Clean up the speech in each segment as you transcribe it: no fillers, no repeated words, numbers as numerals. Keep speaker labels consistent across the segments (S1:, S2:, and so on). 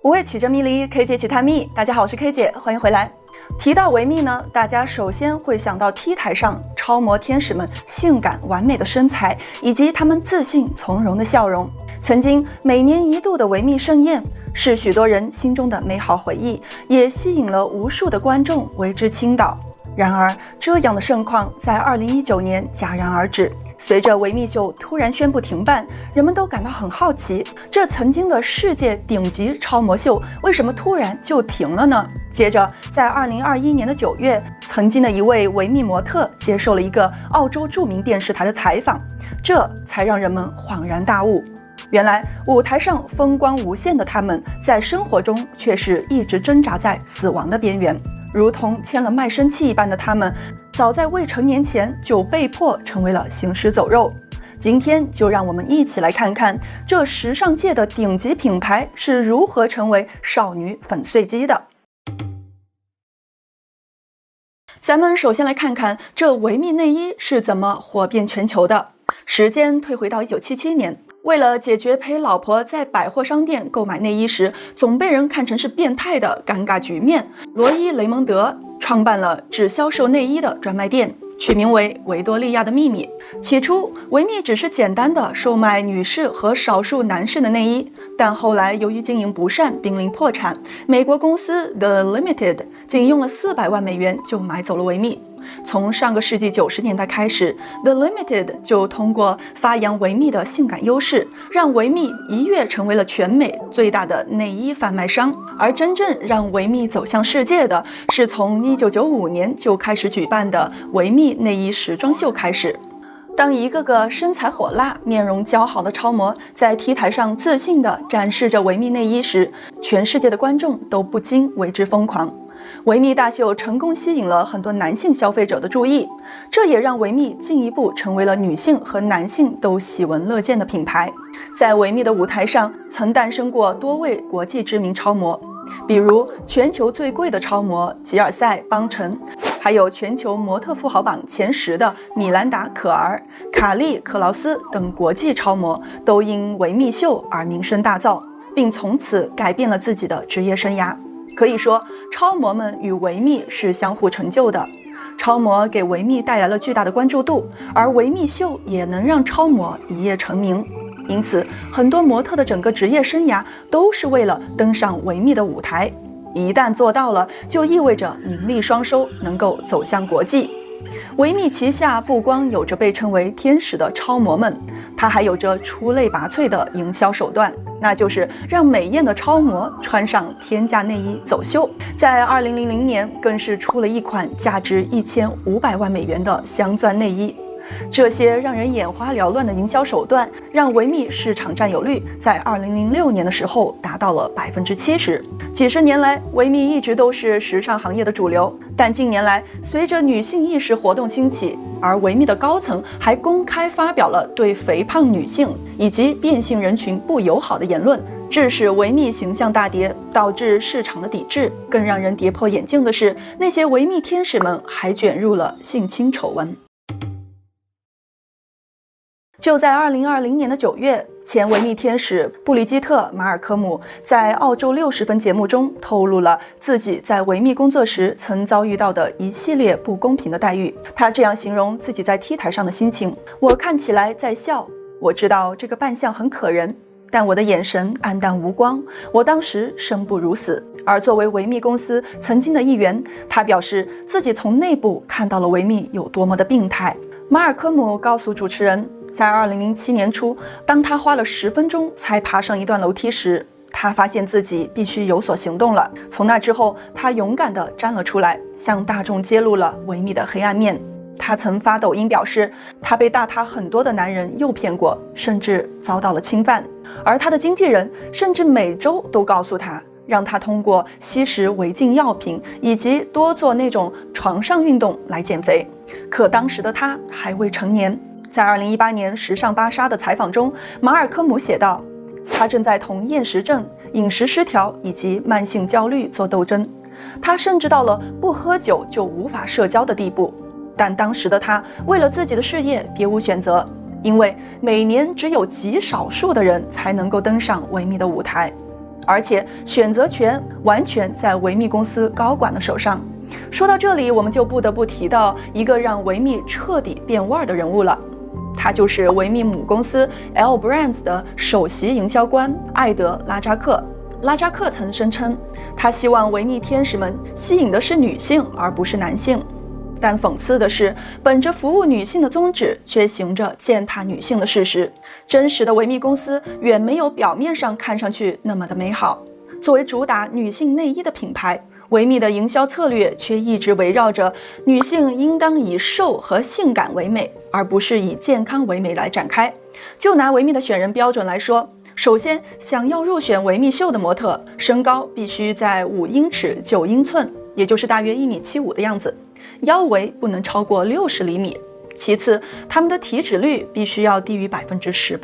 S1: 无畏曲折迷离，K 姐奇探秘。大家好，我是 K 姐，欢迎回来。提到维密呢，大家首先会想到 T 台上超模天使们性感完美的身材，以及她们自信从容的笑容。曾经每年一度的维密盛宴，是许多人心中的美好回忆，也吸引了无数的观众为之倾倒。然而，这样的盛况在2019年戛然而止。随着维密秀突然宣布停办，人们都感到很好奇，这曾经的世界顶级超模秀为什么突然就停了呢？接着，在2021年的9月，曾经的一位维密模特接受了一个澳洲著名电视台的采访，这才让人们恍然大悟。原来舞台上风光无限的他们，在生活中却是一直挣扎在死亡的边缘。如同签了卖身契一般的他们，早在未成年前就被迫成为了行尸走肉。今天就让我们一起来看看这时尚界的顶级品牌是如何成为少女粉碎机的。咱们首先来看看这维密内衣是怎么火遍全球的。时间退回到1977年，为了解决陪老婆在百货商店购买内衣时总被人看成是变态的尴尬局面，罗伊·雷蒙德创办了只销售内衣的专卖店，取名为维多利亚的秘密。起初，维密只是简单的售卖女士和少数男士的内衣，但后来由于经营不善濒临破产，美国公司 The Limited 仅用了400万美元就买走了维密。从上个世纪90年代开始， The Limited 就通过发扬维密的性感优势，让维密一跃成为了全美最大的内衣贩卖商。而真正让维密走向世界的是从1995年就开始举办的维密内衣时装秀开始。当一个个身材火辣、面容姣好的超模在 T 台上自信地展示着维密内衣时，全世界的观众都不禁为之疯狂。维密大秀成功吸引了很多男性消费者的注意，这也让维密进一步成为了女性和男性都喜闻乐见的品牌。在维密的舞台上，曾诞生过多位国际知名超模，比如全球最贵的超模吉尔赛·邦辰，还有全球模特富豪榜前10的米兰达·可儿、卡莉·克劳斯等国际超模，都因维密秀而名声大噪，并从此改变了自己的职业生涯。可以说，超模们与维密是相互成就的。超模给维密带来了巨大的关注度，而维密秀也能让超模一夜成名。因此，很多模特的整个职业生涯都是为了登上维密的舞台。一旦做到了，就意味着名利双收，能够走向国际。维密旗下不光有着被称为天使的超模们，它还有着出类拔萃的营销手段，那就是让美艳的超模穿上天价内衣走秀。在2000年，更是出了一款价值1500万美元的镶钻内衣。这些让人眼花缭乱的营销手段，让维密市场占有率在2006年的时候达到了70%。几十年来，维密一直都是时尚行业的主流，但近年来，随着女性意识活动兴起，而维密的高层还公开发表了对肥胖女性以及变性人群不友好的言论，致使维密形象大跌，导致市场的抵制。更让人跌破眼镜的是，那些维密天使们还卷入了性侵丑闻。就在2020年的9月，前维密天使布里基特·马尔科姆在澳洲60分节目中透露了自己在维密工作时曾遭遇到的一系列不公平的待遇。他这样形容自己在 T 台上的心情：我看起来在笑，我知道这个扮相很可人，但我的眼神黯淡无光，我当时生不如死。而作为维密公司曾经的一员，他表示自己从内部看到了维密有多么的病态。马尔科姆告诉主持人，在2007年初，当他花了10分钟才爬上一段楼梯时，他发现自己必须有所行动了。从那之后，他勇敢地站了出来，向大众揭露了维密的黑暗面。他曾发抖音表示，他被大他很多的男人诱骗过，甚至遭到了侵犯。而他的经纪人甚至每周都告诉他，让他通过吸食违禁药品以及多做那种床上运动来减肥。可当时的他还未成年。在2018年时尚芭莎的采访中，马尔科姆写道，他正在同厌食症、饮食失调以及慢性焦虑做斗争。他甚至到了不喝酒就无法社交的地步。但当时的他为了自己的事业别无选择，因为每年只有极少数的人才能够登上维密的舞台。而且选择权完全在维密公司高管的手上。说到这里，我们就不得不提到一个让维密彻底变味儿的人物了，他就是维密母公司 L Brands 的首席营销官艾德·拉扎克。拉扎克曾声称，他希望维密天使们吸引的是女性，而不是男性。但讽刺的是，本着服务女性的宗旨，却行着践踏女性的事实。真实的维密公司远没有表面上看上去那么的美好。作为主打女性内衣的品牌，维密的营销策略却一直围绕着女性应当以瘦和性感为美，而不是以健康为美来展开。就拿维密的选人标准来说，首先，想要入选维密秀的模特，身高必须在5英尺9英寸，也就是大约1.75米的样子，腰围不能超过60厘米。其次，她们的体脂率必须要低于18%，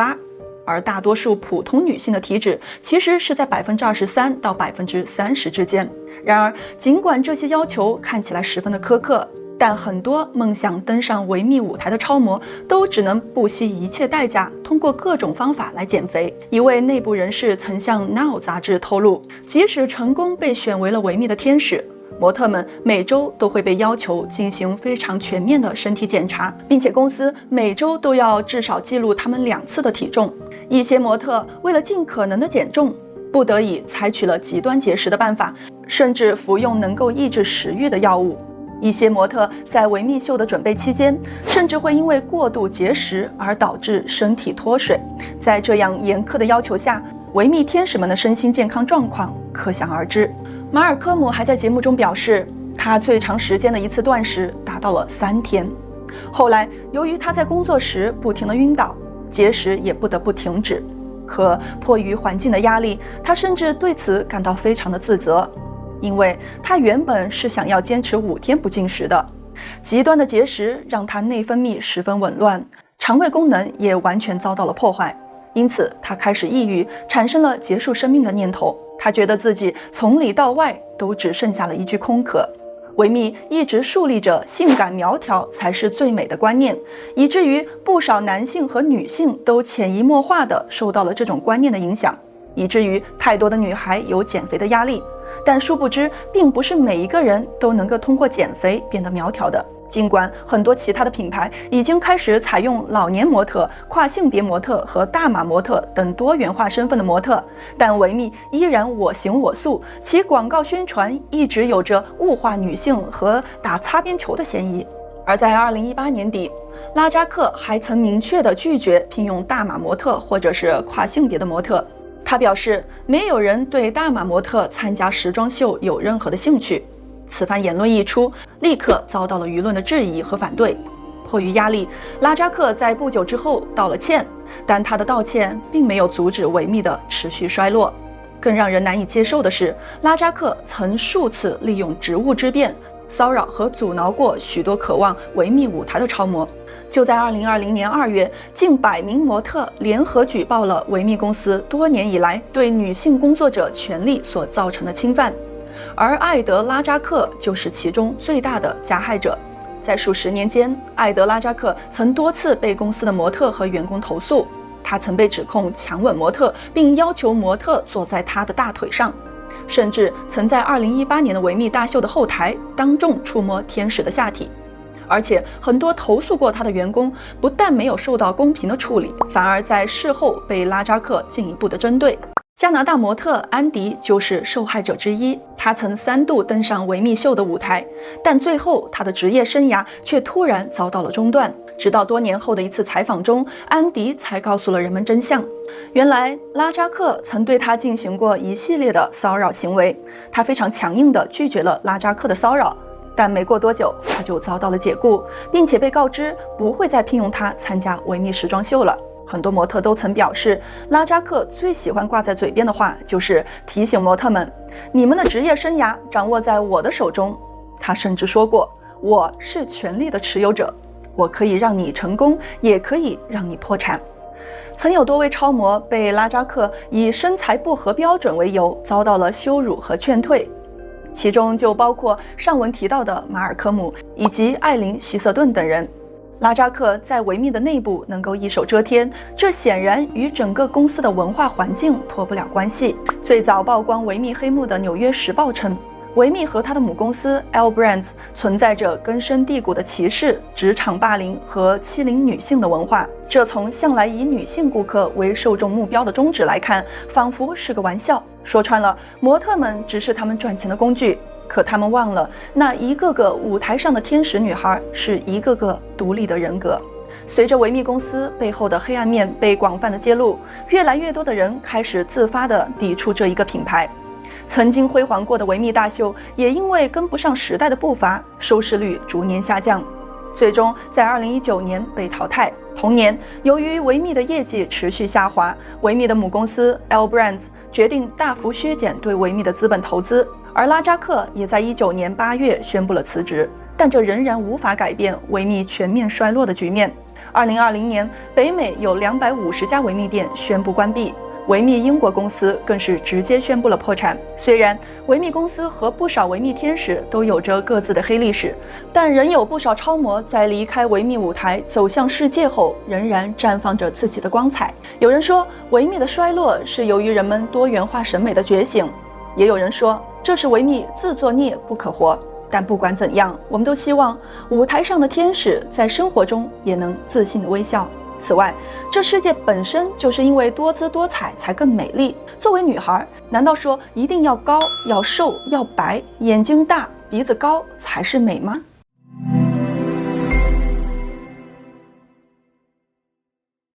S1: 而大多数普通女性的体脂其实是在23%到30%之间。然而，尽管这些要求看起来十分的苛刻，但很多梦想登上维密舞台的超模都只能不惜一切代价，通过各种方法来减肥。一位内部人士曾向《Now》杂志透露，即使成功被选为了维密的天使，模特们每周都会被要求进行非常全面的身体检查，并且公司每周都要至少记录他们2次的体重。一些模特为了尽可能的减重，不得已采取了极端节食的办法，甚至服用能够抑制食欲的药物。一些模特在维密秀的准备期间，甚至会因为过度节食而导致身体脱水。在这样严苛的要求下，维密天使们的身心健康状况可想而知。马尔科姆还在节目中表示，他最长时间的一次断食达到了3天。后来，由于他在工作时不停地晕倒，节食也不得不停止。可迫于环境的压力，他甚至对此感到非常的自责。因为他原本是想要坚持5天不进食的，极端的节食让他内分泌十分紊乱，肠胃功能也完全遭到了破坏，因此他开始抑郁，产生了结束生命的念头。他觉得自己从里到外都只剩下了一具空壳。维密一直树立着性感苗条才是最美的观念，以至于不少男性和女性都潜移默化地受到了这种观念的影响，以至于太多的女孩有减肥的压力。但殊不知，并不是每一个人都能够通过减肥变得苗条的。尽管很多其他的品牌已经开始采用老年模特、跨性别模特和大码模特等多元化身份的模特，但维密依然我行我素，其广告宣传一直有着物化女性和打擦边球的嫌疑。而在2018年底，拉扎克还曾明确地拒绝聘用大码模特或者是跨性别的模特。他表示，没有人对大码模特参加时装秀有任何的兴趣。此番言论一出，立刻遭到了舆论的质疑和反对。迫于压力，拉扎克在不久之后道了歉，但他的道歉并没有阻止维密的持续衰落。更让人难以接受的是，拉扎克曾数次利用职务之便骚扰和阻挠过许多渴望维密舞台的超模。就在2020年2月，近100名模特联合举报了维密公司多年以来对女性工作者权利所造成的侵犯，而艾德·拉扎克就是其中最大的加害者。在数十年间，艾德·拉扎克曾多次被公司的模特和员工投诉，他曾被指控强吻模特，并要求模特坐在他的大腿上，甚至曾在2018年的维密大秀的后台当众触摸天使的下体。而且很多投诉过他的员工不但没有受到公平的处理，反而在事后被拉扎克进一步的针对。加拿大模特安迪就是受害者之一，他曾3度登上维密秀的舞台，但最后他的职业生涯却突然遭到了中断。直到多年后的一次采访中，安迪才告诉了人们真相。原来拉扎克曾对他进行过一系列的骚扰行为，他非常强硬地拒绝了拉扎克的骚扰，但没过多久他就遭到了解雇，并且被告知不会再聘用他参加维密时装秀了。很多模特都曾表示，拉扎克最喜欢挂在嘴边的话就是提醒模特们，你们的职业生涯掌握在我的手中。他甚至说过，我是权力的持有者，我可以让你成功，也可以让你破产。曾有多位超模被拉扎克以身材不合标准为由遭到了羞辱和劝退，其中就包括上文提到的马尔科姆以及艾琳·希瑟顿等人。拉扎克在维密的内部能够一手遮天，这显然与整个公司的文化环境脱不了关系。最早曝光维密黑幕的《纽约时报》称，维密和他的母公司 L Brands 存在着根深蒂固的歧视、职场霸凌和欺凌女性的文化。这从向来以女性顾客为受众目标的宗旨来看，仿佛是个玩笑。说穿了，模特们只是他们赚钱的工具。可他们忘了，那一个个舞台上的天使女孩是一个个独立的人格。随着维密公司背后的黑暗面被广泛的揭露，越来越多的人开始自发地抵触这一个品牌。曾经辉煌过的维密大秀也因为跟不上时代的步伐，收视率逐年下降，最终在2019年被淘汰。同年，由于维密的业绩持续下滑，维密的母公司 L Brands 决定大幅削减对维密的资本投资，而拉扎克也在19年8月宣布了辞职。但这仍然无法改变维密全面衰落的局面。2020年，北美有250家维密店宣布关闭。维密英国公司更是直接宣布了破产。虽然维密公司和不少维密天使都有着各自的黑历史，但仍有不少超模在离开维密舞台走向世界后，仍然绽放着自己的光彩。有人说，维密的衰落是由于人们多元化审美的觉醒，也有人说这是维密自作孽不可活。但不管怎样，我们都希望舞台上的天使在生活中也能自信的微笑。此外，这世界本身就是因为多姿多彩才更美丽。作为女孩，难道说一定要高、要瘦、要白、眼睛大、鼻子高才是美吗？